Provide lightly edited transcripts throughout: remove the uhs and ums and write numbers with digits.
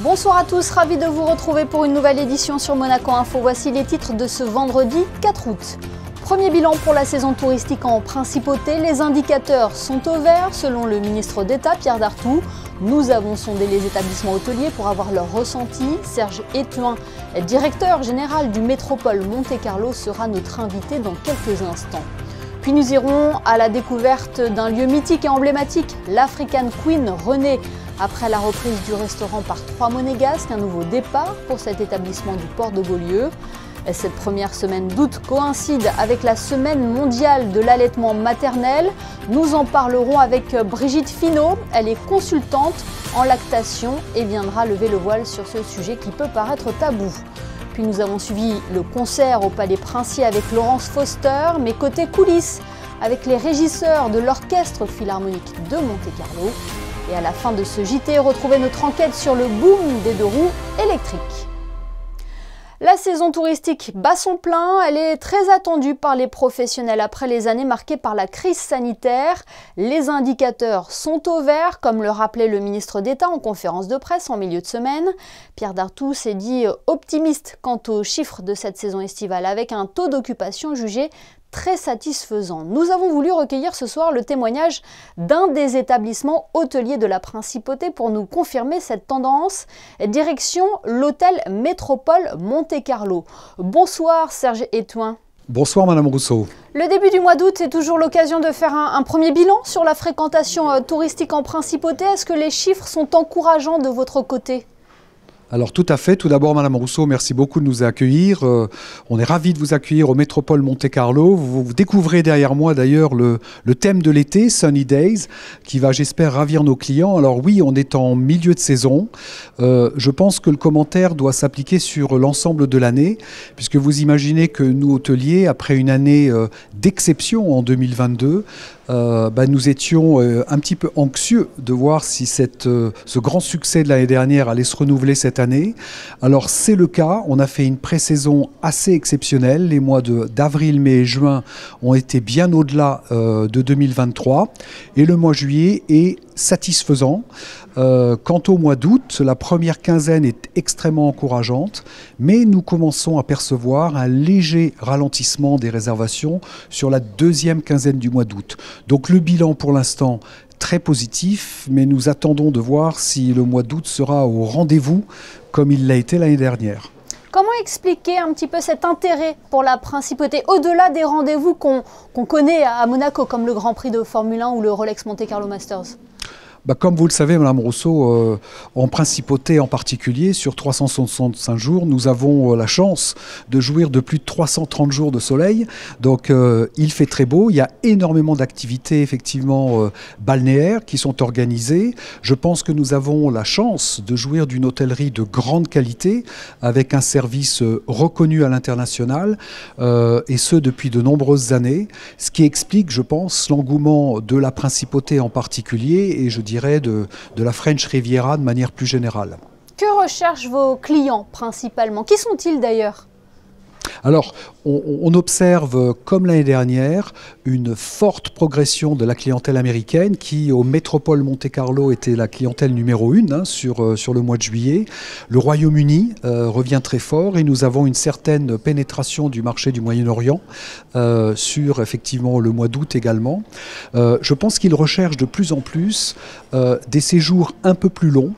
Bonsoir à tous, ravi de vous retrouver pour une nouvelle édition sur Monaco Info. Voici les titres de ce vendredi 4 août. Premier bilan pour la saison touristique en Principauté. Les indicateurs sont au vert selon le ministre d'État Pierre Dartout. Nous avons sondé les établissements hôteliers pour avoir leur ressenti. Serge Etouin, directeur général du Métropole Monte-Carlo, sera notre invité dans quelques instants. Puis nous irons à la découverte d'un lieu mythique et emblématique, l'African Queen Renée. Après la reprise du restaurant par 3 Monégasques, un nouveau départ pour cet établissement du port de Beaulieu. Cette première semaine d'août coïncide avec la semaine mondiale de l'allaitement maternel. Nous en parlerons avec Brigitte Finot. Elle est consultante en lactation et viendra lever le voile sur ce sujet qui peut paraître tabou. Puis nous avons suivi le concert au Palais Princier avec Laurence Foster, mais côté coulisses, avec les régisseurs de l'Orchestre Philharmonique de Monte-Carlo. Et à la fin de ce JT, retrouvez notre enquête sur le boom des 2 roues électriques. La saison touristique bat son plein, elle est très attendue par les professionnels après les années marquées par la crise sanitaire. Les indicateurs sont au vert, comme le rappelait le ministre d'État en conférence de presse en milieu de semaine. Pierre Dartout s'est dit optimiste quant aux chiffres de cette saison estivale, avec un taux d'occupation jugé très satisfaisant. Nous avons voulu recueillir ce soir le témoignage d'un des établissements hôteliers de la Principauté pour nous confirmer cette tendance. Direction l'hôtel Métropole Monte-Carlo. Bonsoir Serge Etouin. Bonsoir Madame Rousseau. Le début du mois d'août est toujours l'occasion de faire un premier bilan sur la fréquentation touristique en Principauté. Est-ce que les chiffres sont encourageants de votre côté ? Alors tout à fait. Tout d'abord, Madame Rousseau, merci beaucoup de nous accueillir. On est ravis de vous accueillir au Métropole Monte-Carlo. Vous découvrez derrière moi d'ailleurs le thème de l'été, Sunny Days, qui va, j'espère, ravir nos clients. Alors oui, on est en milieu de saison. Je pense que le commentaire doit s'appliquer sur l'ensemble de l'année, puisque vous imaginez que nous, hôteliers, après une année d'exception en 2022, nous étions un petit peu anxieux de voir si ce grand succès de l'année dernière allait se renouveler cette année. Alors c'est le cas, on a fait une pré-saison assez exceptionnelle. Les mois d'avril, mai et juin ont été bien au-delà de 2023 et le mois juillet est satisfaisant. Quant au mois d'août, la première quinzaine est extrêmement encourageante, mais nous commençons à percevoir un léger ralentissement des réservations sur la deuxième quinzaine du mois d'août. Donc le bilan pour l'instant très positif, mais nous attendons de voir si le mois d'août sera au rendez-vous comme il l'a été l'année dernière. Comment expliquer un petit peu cet intérêt pour la Principauté, au-delà des rendez-vous qu'on connaît à Monaco, comme le Grand Prix de Formule 1 ou le Rolex Monte Carlo Masters ? Comme vous le savez, Madame Rousseau, en Principauté en particulier, sur 365 jours, nous avons la chance de jouir de plus de 330 jours de soleil. Donc il fait très beau, il y a énormément d'activités effectivement balnéaires qui sont organisées. Je pense que nous avons la chance de jouir d'une hôtellerie de grande qualité, avec un service reconnu à l'international, et ce depuis de nombreuses années, ce qui explique, je pense, l'engouement de la Principauté en particulier, et je dirais de la French Riviera de manière plus générale. Que recherchent vos clients principalement? Qui sont-ils d'ailleurs? Alors, on observe, comme l'année dernière, une forte progression de la clientèle américaine qui, au Métropole Monte-Carlo, était la clientèle numéro 1 sur le mois de juillet. Le Royaume-Uni revient très fort et nous avons une certaine pénétration du marché du Moyen-Orient sur, effectivement, le mois d'août également. Je pense qu'ils recherchent de plus en plus des séjours un peu plus longs,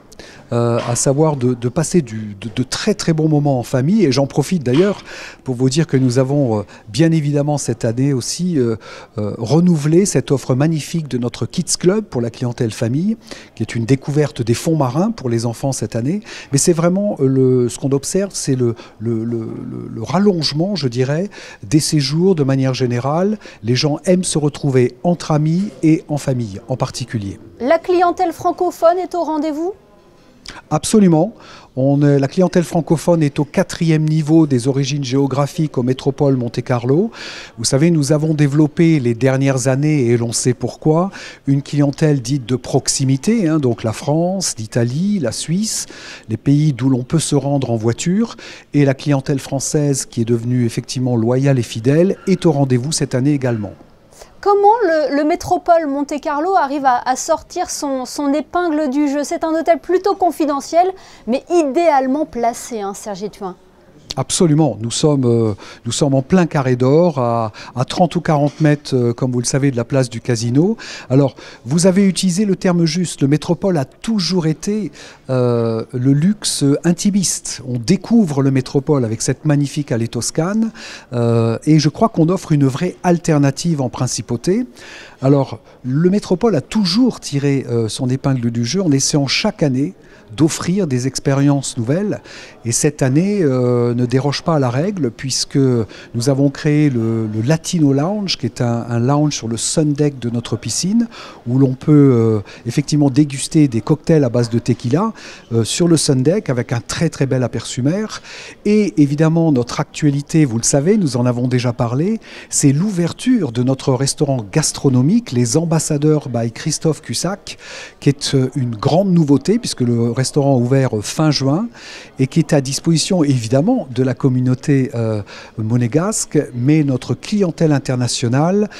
à savoir de passer de très très bons moments en famille. Et j'en profite d'ailleurs pour vous dire que nous avons bien évidemment cette année aussi renouvelé cette offre magnifique de notre Kids Club pour la clientèle famille, qui est une découverte des fonds marins pour les enfants cette année. Mais c'est vraiment ce qu'on observe, c'est le rallongement, je dirais, des séjours de manière générale. Les gens aiment se retrouver entre amis et en famille en particulier. La clientèle francophone est au rendez-vous ? Absolument. La clientèle francophone est au 4e niveau des origines géographiques au Métropole Monte-Carlo. Vous savez, nous avons développé les dernières années, et l'on sait pourquoi, une clientèle dite de proximité, donc la France, l'Italie, la Suisse, les pays d'où l'on peut se rendre en voiture. Et la clientèle française, qui est devenue effectivement loyale et fidèle, est au rendez-vous cette année également. Comment le Métropole Monte-Carlo arrive à sortir son épingle du jeu? C'est un hôtel plutôt confidentiel, mais idéalement placé, hein, Serge Ethuin. Absolument, nous sommes en plein carré d'or, à 30 ou 40 mètres, comme vous le savez, de la place du casino. Alors, vous avez utilisé le terme juste, le Métropole a toujours été le luxe intimiste. On découvre le Métropole avec cette magnifique allée Toscane, et je crois qu'on offre une vraie alternative en principauté. Alors, le Métropole a toujours tiré son épingle du jeu en essayant chaque année d'offrir des expériences nouvelles. Et cette année ne déroge pas à la règle, puisque nous avons créé le Latino Lounge, qui est un lounge sur le sun deck de notre piscine, où l'on peut effectivement déguster des cocktails à base de tequila sur le sun deck, avec un très très bel aperçu mer. Et évidemment, notre actualité, vous le savez, nous en avons déjà parlé, c'est l'ouverture de notre restaurant gastronomique, les Ambassadeurs by Christophe Cussac, qui est une grande nouveauté, puisque le restaurant a ouvert fin juin et qui est à disposition évidemment de la communauté monégasque, mais notre clientèle internationale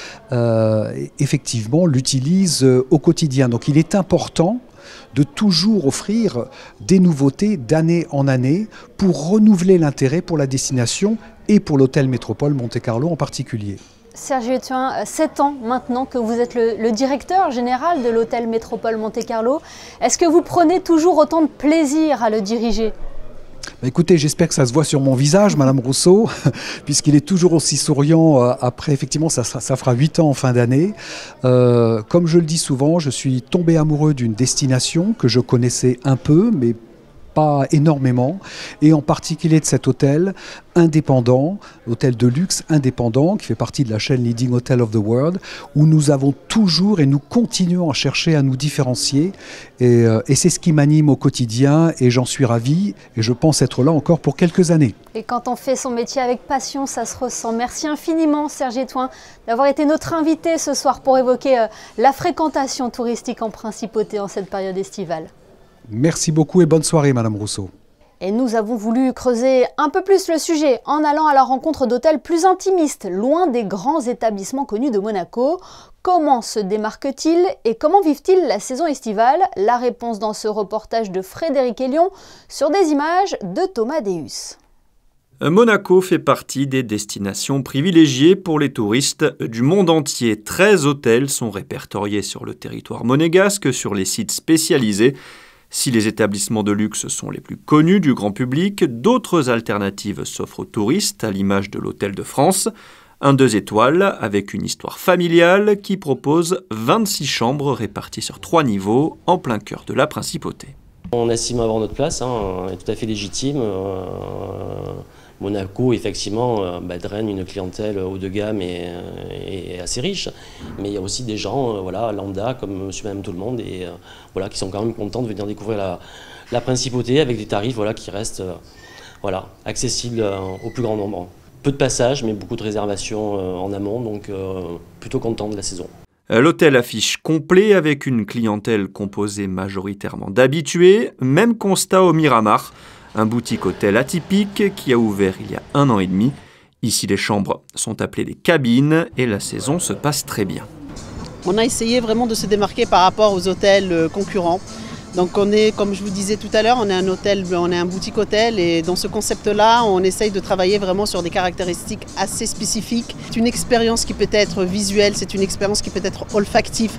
effectivement l'utilise au quotidien. Donc il est important de toujours offrir des nouveautés d'année en année pour renouveler l'intérêt pour la destination et pour l'hôtel Métropole Monte-Carlo en particulier. Serge Ethuin, 7 ans maintenant que vous êtes le directeur général de l'hôtel Métropole Monte-Carlo. Est-ce que vous prenez toujours autant de plaisir à le diriger ? Écoutez, j'espère que ça se voit sur mon visage, Madame Rousseau, puisqu'il est toujours aussi souriant. Après, effectivement, ça fera 8 ans en fin d'année. Comme je le dis souvent, je suis tombé amoureux d'une destination que je connaissais un peu, mais pas énormément, et en particulier de cet hôtel indépendant, hôtel de luxe indépendant, qui fait partie de la chaîne Leading Hotel of the World, où nous avons toujours et nous continuons à chercher à nous différencier, et c'est ce qui m'anime au quotidien, et j'en suis ravi, et je pense être là encore pour quelques années. Et quand on fait son métier avec passion, ça se ressent. Merci infiniment, Serge Ethuin, d'avoir été notre invité ce soir pour évoquer la fréquentation touristique en principauté en cette période estivale. Merci beaucoup et bonne soirée, Madame Rousseau. Et nous avons voulu creuser un peu plus le sujet en allant à la rencontre d'hôtels plus intimistes, loin des grands établissements connus de Monaco. Comment se démarquent-ils et comment vivent-ils la saison estivale? La réponse dans ce reportage de Frédéric Elion sur des images de Thomas Deus. Monaco fait partie des destinations privilégiées pour les touristes du monde entier. 13 hôtels sont répertoriés sur le territoire monégasque sur les sites spécialisés. Si les établissements de luxe sont les plus connus du grand public, d'autres alternatives s'offrent aux touristes, à l'image de l'Hôtel de France. Un 2 étoiles avec une histoire familiale qui propose 26 chambres réparties sur 3 niveaux en plein cœur de la principauté. On estime avoir notre place, on est tout à fait légitime. Monaco, effectivement, draine une clientèle haut de gamme et assez riche. Mais il y a aussi des gens lambda, comme monsieur et madame tout le monde, et qui sont quand même contents de venir découvrir la principauté avec des tarifs qui restent accessibles au plus grand nombre. Peu de passages, mais beaucoup de réservations en amont, donc plutôt content de la saison. L'hôtel affiche complet avec une clientèle composée majoritairement d'habitués. Même constat au Miramar, un boutique-hôtel atypique qui a ouvert il y a 1 an et demi. Ici, les chambres sont appelées des cabines et la saison se passe très bien. On a essayé vraiment de se démarquer par rapport aux hôtels concurrents. Donc on est, comme je vous disais tout à l'heure, on est un boutique-hôtel et dans ce concept-là, on essaye de travailler vraiment sur des caractéristiques assez spécifiques. C'est une expérience qui peut être visuelle, c'est une expérience qui peut être olfactive,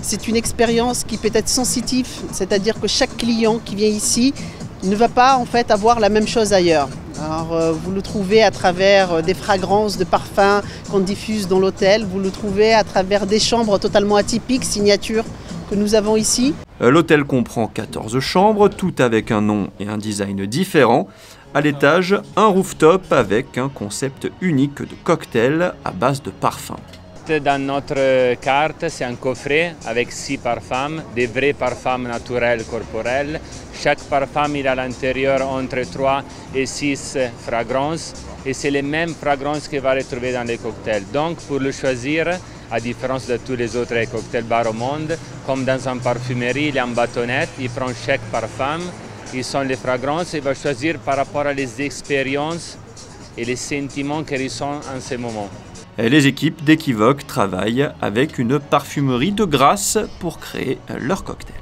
c'est une expérience qui peut être sensitive, c'est-à-dire que chaque client qui vient ici ne va pas en fait avoir la même chose ailleurs. Alors vous le trouvez à travers des fragrances de parfums qu'on diffuse dans l'hôtel, vous le trouvez à travers des chambres totalement atypiques, signature, que nous avons ici. L'hôtel comprend 14 chambres, toutes avec un nom et un design différents. À l'étage, un rooftop avec un concept unique de cocktail à base de parfums. Dans notre carte, c'est un coffret avec 6 parfums, des vrais parfums naturels corporels. Chaque parfum il a à l'intérieur entre 3 et 6 fragrances et c'est les mêmes fragrances qu'il va retrouver dans les cocktails. Donc pour le choisir, à différence de tous les autres cocktail bars au monde, comme dans une parfumerie, il est en bâtonnette, il prend chaque parfum, il sent les fragrances et va choisir par rapport à les expériences et les sentiments qu'il ressent en ce moment. Les équipes d'Equivoque travaillent avec une parfumerie de Grasse pour créer leur cocktail.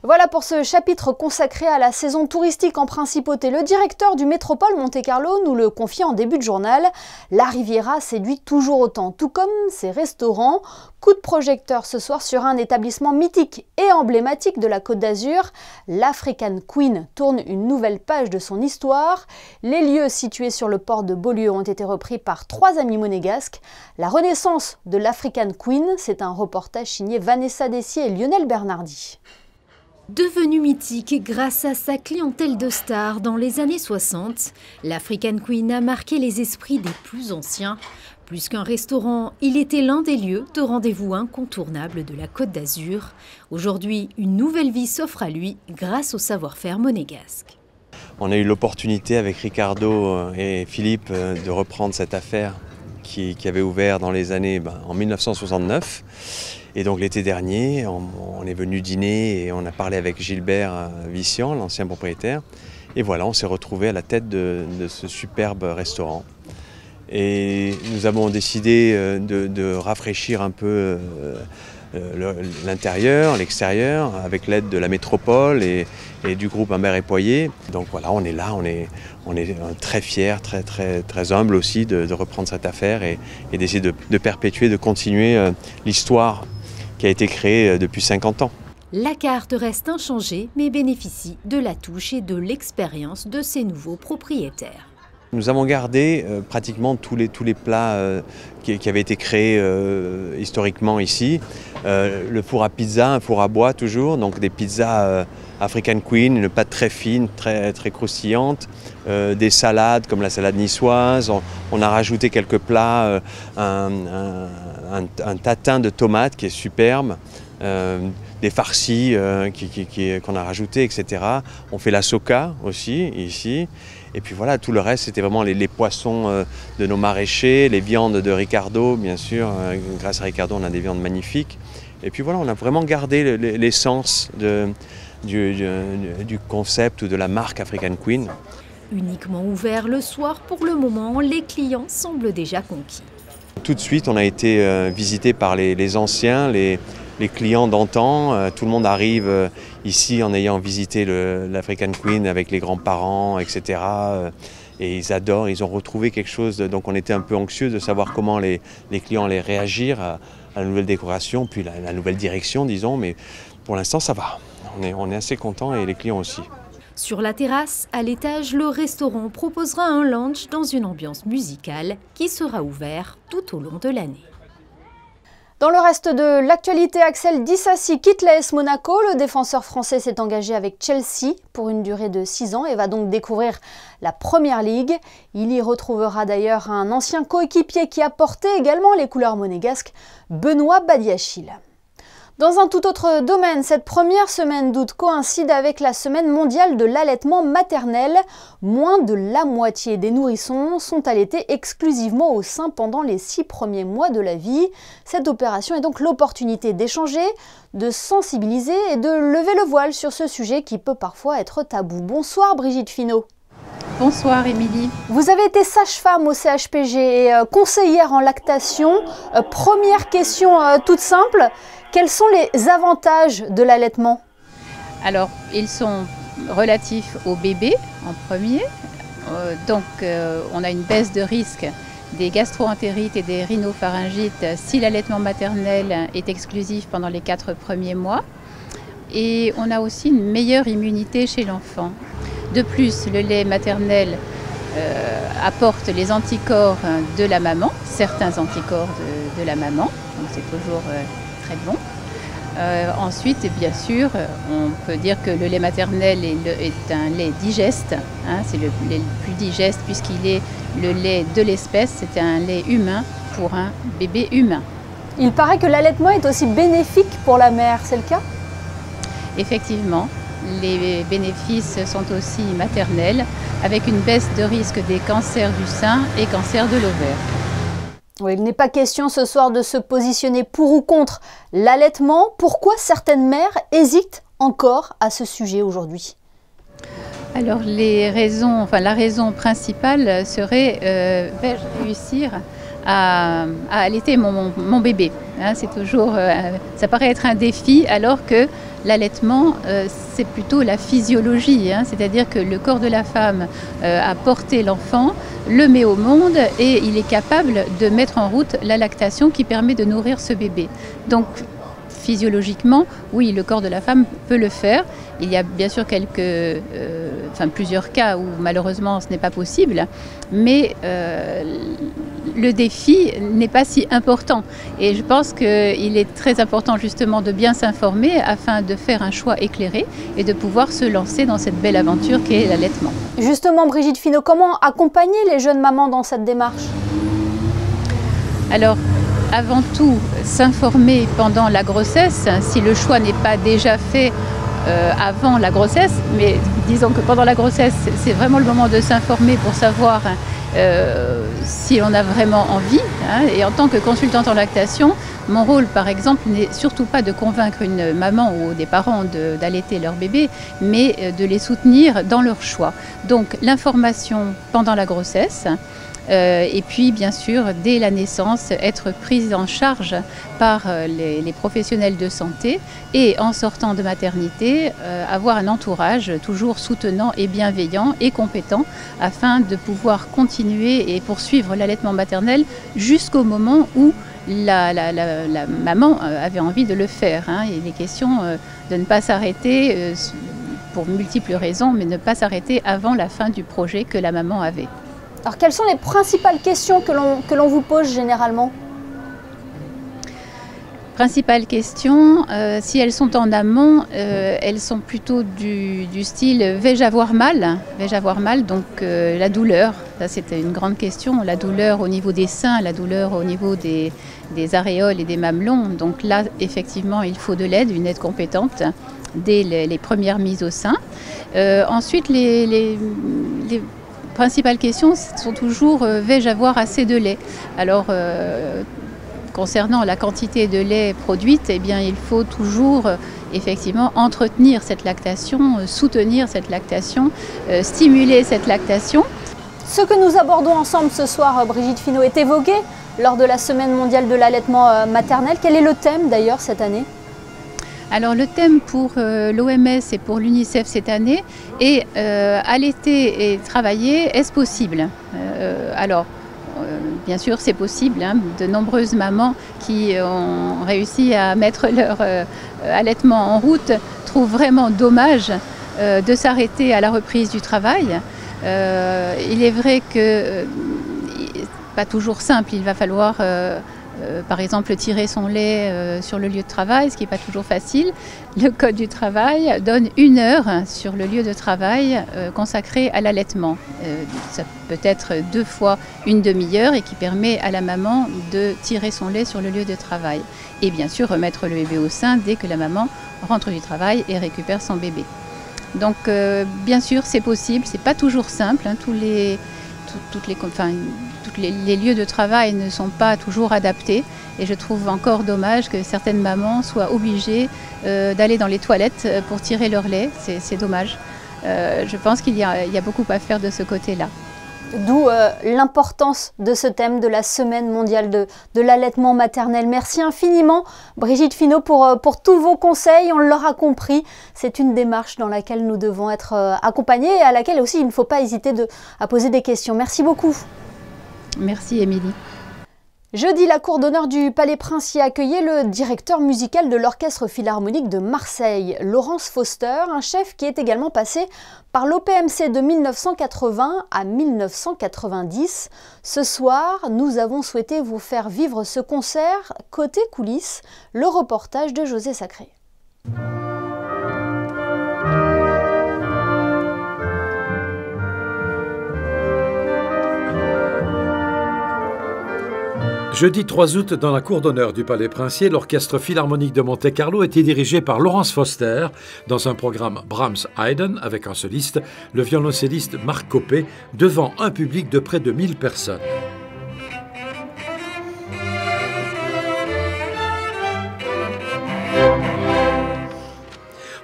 Voilà pour ce chapitre consacré à la saison touristique en principauté. Le directeur du Métropole Monte-Carlo nous le confie en début de journal. La Riviera séduit toujours autant, tout comme ses restaurants. Coup de projecteur ce soir sur un établissement mythique et emblématique de la Côte d'Azur. L'African Queen tourne une nouvelle page de son histoire. Les lieux situés sur le port de Beaulieu ont été repris par 3 amis monégasques. La renaissance de l'African Queen, c'est un reportage signé Vanessa Dessier et Lionel Bernardi. Devenue mythique grâce à sa clientèle de stars dans les années 60, l'African Queen a marqué les esprits des plus anciens. Plus qu'un restaurant, il était l'un des lieux de rendez-vous incontournables de la Côte d'Azur. Aujourd'hui, une nouvelle vie s'offre à lui grâce au savoir-faire monégasque. On a eu l'opportunité avec Ricardo et Philippe de reprendre cette affaire qui avait ouvert dans les années en 1969. Et donc l'été dernier, on est venu dîner et on a parlé avec Gilbert Vissian, l'ancien propriétaire. Et voilà, on s'est retrouvé à la tête de ce superbe restaurant. Et nous avons décidé de rafraîchir un peu l'intérieur, l'extérieur, avec l'aide de la métropole et du groupe Humbert et Poyer. Donc voilà, on est là, on est très fiers, très humbles aussi de reprendre cette affaire et d'essayer de perpétuer, de continuer l'histoire qui a été créée depuis 50 ans. La carte reste inchangée, mais bénéficie de la touche et de l'expérience de ses nouveaux propriétaires. Nous avons gardé pratiquement tous les plats qui avaient été créés historiquement ici. Le four à pizza, un four à bois toujours, donc des pizzas African Queen, une pâte très fine, très croustillante, des salades comme la salade niçoise. On a rajouté quelques plats, un tatin de tomates qui est superbe. Des farcis qu'on a rajoutés, etc. On fait la soca aussi, ici. Et puis voilà, tout le reste, c'était vraiment les poissons de nos maraîchers, les viandes de Ricardo, bien sûr. Grâce à Ricardo, on a des viandes magnifiques. Et puis voilà, on a vraiment gardé l'essence du concept ou de la marque African Queen. Uniquement ouvert le soir pour le moment, les clients semblent déjà conquis. Tout de suite, on a été visité par les anciens, les clients d'antan. Tout le monde arrive ici en ayant visité l'African Queen avec les grands-parents, etc. Et ils adorent, ils ont retrouvé quelque chose. Donc on était un peu anxieux de savoir comment les clients allaient réagir à la nouvelle décoration, puis la nouvelle direction, disons. Mais pour l'instant, ça va. On est assez contents et les clients aussi. Sur la terrasse, à l'étage, le restaurant proposera un lounge dans une ambiance musicale qui sera ouvert tout au long de l'année. Dans le reste de l'actualité, Axel Disasi quitte l'AS Monaco. Le défenseur français s'est engagé avec Chelsea pour une durée de 6 ans et va donc découvrir la Première Ligue. Il y retrouvera d'ailleurs un ancien coéquipier qui a porté également les couleurs monégasques, Benoît Badiachil. Dans un tout autre domaine, cette première semaine d'août coïncide avec la semaine mondiale de l'allaitement maternel. Moins de la moitié des nourrissons sont allaités exclusivement au sein pendant les 6 premiers mois de la vie. Cette opération est donc l'opportunité d'échanger, de sensibiliser et de lever le voile sur ce sujet qui peut parfois être tabou. Bonsoir Brigitte Finot. Bonsoir Émilie. Vous avez été sage-femme au CHPG et conseillère en lactation. Première question toute simple. Quels sont les avantages de l'allaitement? Alors, ils sont relatifs au bébé en premier. On a une baisse de risque des gastro-entérites et des rhinopharyngites si l'allaitement maternel est exclusif pendant les 4 premiers mois. Et on a aussi une meilleure immunité chez l'enfant. De plus, le lait maternel apporte les anticorps de la maman, certains anticorps de la maman, donc c'est toujours très bon. Ensuite, bien sûr, on peut dire que le lait maternel est un lait digeste, c'est le lait le plus digeste puisqu'il est le lait de l'espèce, c'est un lait humain pour un bébé humain. Il paraît que l'allaitement est aussi bénéfique pour la mère, c'est le cas? Effectivement, les bénéfices sont aussi maternels, avec une baisse de risque des cancers du sein et cancers de l'ovaire. Oui, il n'est pas question ce soir de se positionner pour ou contre l'allaitement. Pourquoi certaines mères hésitent encore à ce sujet aujourd'hui? Alors la raison principale serait vais-je réussir à allaiter mon bébé. Hein, c'est toujours, ça paraît être un défi, alors que l'allaitement, c'est plutôt la physiologie, hein, c'est-à-dire que le corps de la femme a porté l'enfant, le met au monde et il est capable de mettre en route la lactation qui permet de nourrir ce bébé. Donc, physiologiquement, oui, le corps de la femme peut le faire. Il y a bien sûr plusieurs cas où malheureusement ce n'est pas possible, mais le défi n'est pas si important. Et je pense qu'il est très important justement de bien s'informer afin de faire un choix éclairé et de pouvoir se lancer dans cette belle aventure qu'est l'allaitement. Justement, Brigitte Finot, comment accompagner les jeunes mamans dans cette démarche? Alors, avant tout, s'informer pendant la grossesse, si le choix n'est pas déjà fait avant la grossesse, mais disons que pendant la grossesse, c'est vraiment le moment de s'informer pour savoir si on a vraiment envie. Hein. Et en tant que consultante en lactation, mon rôle, par exemple, n'est surtout pas de convaincre une maman ou des parents d'allaiter leur bébé, mais de les soutenir dans leur choix. Donc, l'information pendant la grossesse, et puis, bien sûr, dès la naissance, être prise en charge par les professionnels de santé et en sortant de maternité, avoir un entourage toujours soutenant et bienveillant et compétent afin de pouvoir continuer et poursuivre l'allaitement maternel jusqu'au moment où la maman avait envie de le faire. Hein. Il est question de ne pas s'arrêter pour multiples raisons, mais ne pas s'arrêter avant la fin du projet que la maman avait. Alors, quelles sont les principales questions que l'on vous pose généralement? Principales questions, si elles sont en amont, elles sont plutôt du style « vais-je avoir mal ?» Vais-je avoir mal, donc la douleur, ça c'était une grande question, la douleur au niveau des seins, la douleur au niveau des aréoles et des mamelons. Donc là, effectivement, il faut de l'aide, une aide compétente dès les premières mises au sein. Ensuite, les principales questions sont toujours vais-je avoir assez de lait? Alors, concernant la quantité de lait produite, eh bien, il faut toujours effectivement entretenir cette lactation, soutenir cette lactation, stimuler cette lactation. Ce que nous abordons ensemble ce soir, Brigitte Finot, est évoqué lors de la Semaine mondiale de l'allaitement maternel. Quel est le thème d'ailleurs cette année? Alors le thème pour l'OMS et pour l'UNICEF cette année est allaiter et travailler, est-ce possible? Bien sûr, c'est possible. Hein. De nombreuses mamans qui ont réussi à mettre leur allaitement en route trouvent vraiment dommage de s'arrêter à la reprise du travail. Il est vrai que pas toujours simple, il va falloir par exemple tirer son lait sur le lieu de travail, ce qui n'est pas toujours facile. Le Code du travail donne 1 heure sur le lieu de travail consacrée à l'allaitement. Ça peut être 2 fois une demi-heure et qui permet à la maman de tirer son lait sur le lieu de travail. Et bien sûr remettre le bébé au sein dès que la maman rentre du travail et récupère son bébé. Donc bien sûr c'est possible, c'est pas toujours simple, hein, tous les lieux de travail ne sont pas toujours adaptés et je trouve encore dommage que certaines mamans soient obligées d'aller dans les toilettes pour tirer leur lait, c'est dommage. Je pense qu'il y a beaucoup à faire de ce côté-là. D'où l'importance de ce thème de la Semaine mondiale de l'allaitement maternel. Merci infiniment Brigitte Finot pour tous vos conseils. On l'aura compris, c'est une démarche dans laquelle nous devons être accompagnés et à laquelle aussi il ne faut pas hésiter à poser des questions. Merci beaucoup. Merci Émilie. Jeudi, la cour d'honneur du Palais Princier accueillait le directeur musical de l'Orchestre Philharmonique de Marseille, Laurence Foster, un chef qui est également passé par l'OPMC de 1980 à 1990. Ce soir, nous avons souhaité vous faire vivre ce concert côté coulisses, le reportage de José Sacré. Jeudi 3 août, dans la cour d'honneur du Palais Princier, l'Orchestre Philharmonique de Monte-Carlo était dirigé par Laurence Foster dans un programme Brahms-Haydn avec en soliste le violoncelliste Marc Coppé devant un public de près de 1000 personnes.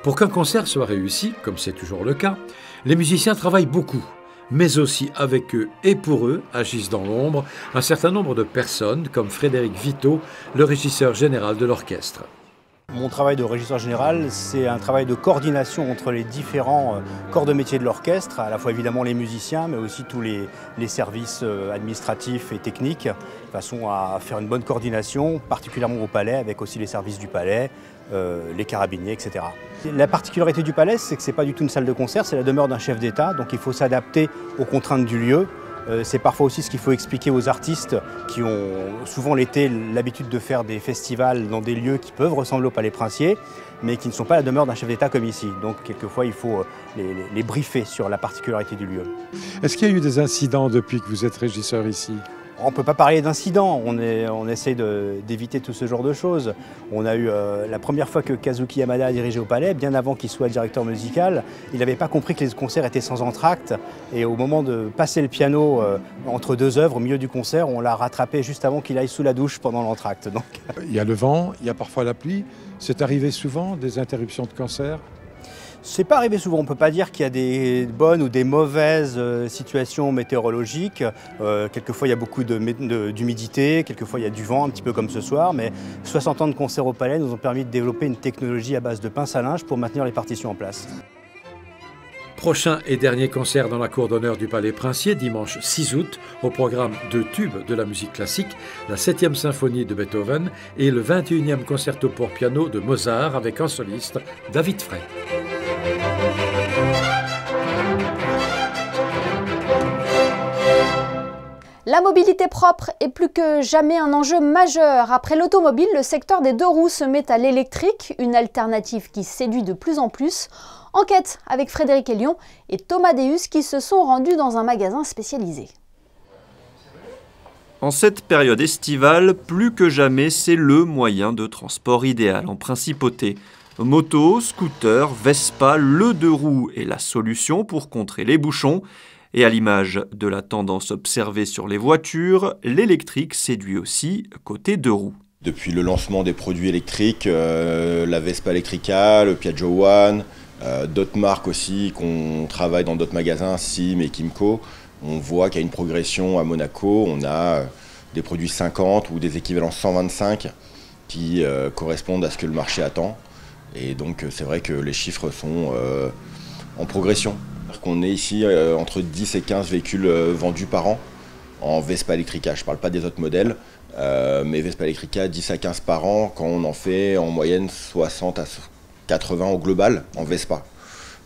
Pour qu'un concert soit réussi, comme c'est toujours le cas, les musiciens travaillent beaucoup. mais aussi avec eux et pour eux agissent dans l'ombre un certain nombre de personnes, comme Frédéric Vito, le régisseur général de l'orchestre. Mon travail de régisseur général, c'est un travail de coordination entre les différents corps de métier de l'orchestre, à la fois évidemment les musiciens, mais aussi tous les services administratifs et techniques, de façon à faire une bonne coordination, particulièrement au palais, avec aussi les services du palais, les carabiniers, etc. La particularité du palais, c'est que ce n'est pas du tout une salle de concert, c'est la demeure d'un chef d'État, donc il faut s'adapter aux contraintes du lieu. C'est parfois aussi ce qu'il faut expliquer aux artistes qui ont souvent l'été l'habitude de faire des festivals dans des lieux qui peuvent ressembler au Palais Princier, mais qui ne sont pas la demeure d'un chef d'État comme ici. Donc quelquefois il faut les briefer sur la particularité du lieu. Est-ce qu'il y a eu des incidents depuis que vous êtes régisseur ici ? On ne peut pas parler d'incidents, on essaie d'éviter tout ce genre de choses. On a eu la première fois que Kazuki Yamada a dirigé au Palais, bien avant qu'il soit directeur musical, il n'avait pas compris que les concerts étaient sans entracte. Et au moment de passer le piano entre deux œuvres, au milieu du concert, on l'a rattrapé juste avant qu'il aille sous la douche pendant l'entracte. Il y a le vent, il y a parfois la pluie. C'est arrivé souvent, des interruptions de concert ? C'est pas arrivé souvent, on ne peut pas dire qu'il y a des bonnes ou des mauvaises situations météorologiques. Quelquefois il y a beaucoup d'humidité, quelquefois il y a du vent, un petit peu comme ce soir, mais 60 ans de concert au Palais nous ont permis de développer une technologie à base de pince à linge pour maintenir les partitions en place. Prochain et dernier concert dans la cour d'honneur du Palais Princier, dimanche 6 août, au programme 2 tubes de la musique classique, la 7e symphonie de Beethoven et le 21e concerto pour piano de Mozart avec en soliste David Frey. La mobilité propre est plus que jamais un enjeu majeur. Après l'automobile, le secteur des deux roues se met à l'électrique, une alternative qui séduit de plus en plus. Enquête avec Frédéric Elion et Thomas Deus qui se sont rendus dans un magasin spécialisé. En cette période estivale, plus que jamais, c'est le moyen de transport idéal en principauté. Moto, scooter, Vespa, le deux roues est la solution pour contrer les bouchons. Et à l'image de la tendance observée sur les voitures, l'électrique séduit aussi côté deux roues. Depuis le lancement des produits électriques, la Vespa Electrica, le Piaggio One, d'autres marques aussi qu'on travaille dans d'autres magasins, Sim et Kimco, on voit qu'il y a une progression à Monaco. On a des produits 50 ou des équivalents 125 qui correspondent à ce que le marché attend. Et donc c'est vrai que les chiffres sont en progression. On est ici entre 10 et 15 véhicules vendus par an en Vespa Electrica. Je ne parle pas des autres modèles, mais Vespa Electrica 10 à 15 par an quand on en fait en moyenne 60 à 80 au global en Vespa.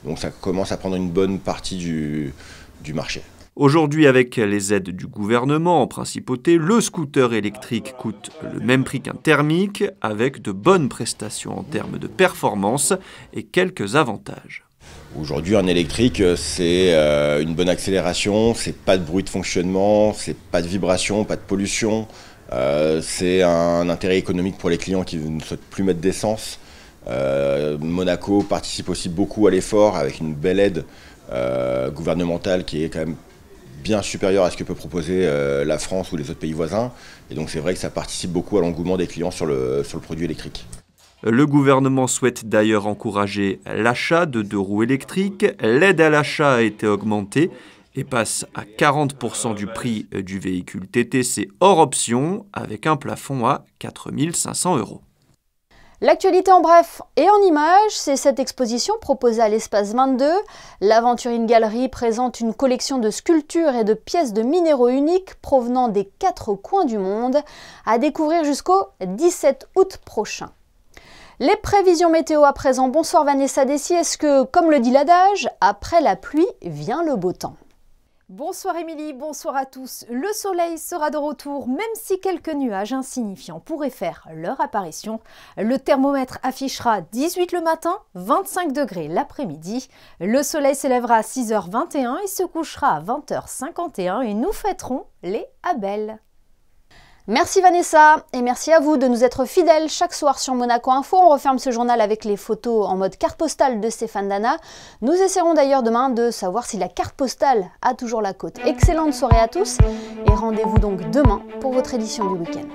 Donc ça commence à prendre une bonne partie du marché. Aujourd'hui, avec les aides du gouvernement en principauté, le scooter électrique coûte le même prix qu'un thermique, avec de bonnes prestations en termes de performance et quelques avantages. Aujourd'hui, un électrique, c'est une bonne accélération, c'est pas de bruit de fonctionnement, c'est pas de vibration, pas de pollution. C'est un intérêt économique pour les clients qui ne souhaitent plus mettre d'essence. Monaco participe aussi beaucoup à l'effort avec une belle aide gouvernementale qui est quand même bien supérieure à ce que peut proposer la France ou les autres pays voisins. Et donc c'est vrai que ça participe beaucoup à l'engouement des clients sur le produit électrique. Le gouvernement souhaite d'ailleurs encourager l'achat de deux roues électriques. L'aide à l'achat a été augmentée et passe à 40% du prix du véhicule TTC hors option, avec un plafond à 4 500 €. L'actualité en bref et en images, c'est cette exposition proposée à l'Espace 22. L'Aventurine Galerie présente une collection de sculptures et de pièces de minéraux uniques provenant des 4 coins du monde, à découvrir jusqu'au 17 août prochain. Les prévisions météo à présent. Bonsoir Vanessa Dessy. Est-ce que, comme le dit l'adage, après la pluie vient le beau temps? Bonsoir Émilie, bonsoir à tous. Le soleil sera de retour, même si quelques nuages insignifiants pourraient faire leur apparition. Le thermomètre affichera 18 le matin, 25 degrés l'après-midi. Le soleil s'élèvera à 6h21 et se couchera à 20h51 et nous fêterons les Abel. Merci Vanessa et merci à vous de nous être fidèles chaque soir sur Monaco Info. On referme ce journal avec les photos en mode carte postale de Stéphane Dana. Nous essaierons d'ailleurs demain de savoir si la carte postale a toujours la cote. Excellente soirée à tous et rendez-vous donc demain pour votre édition du week-end.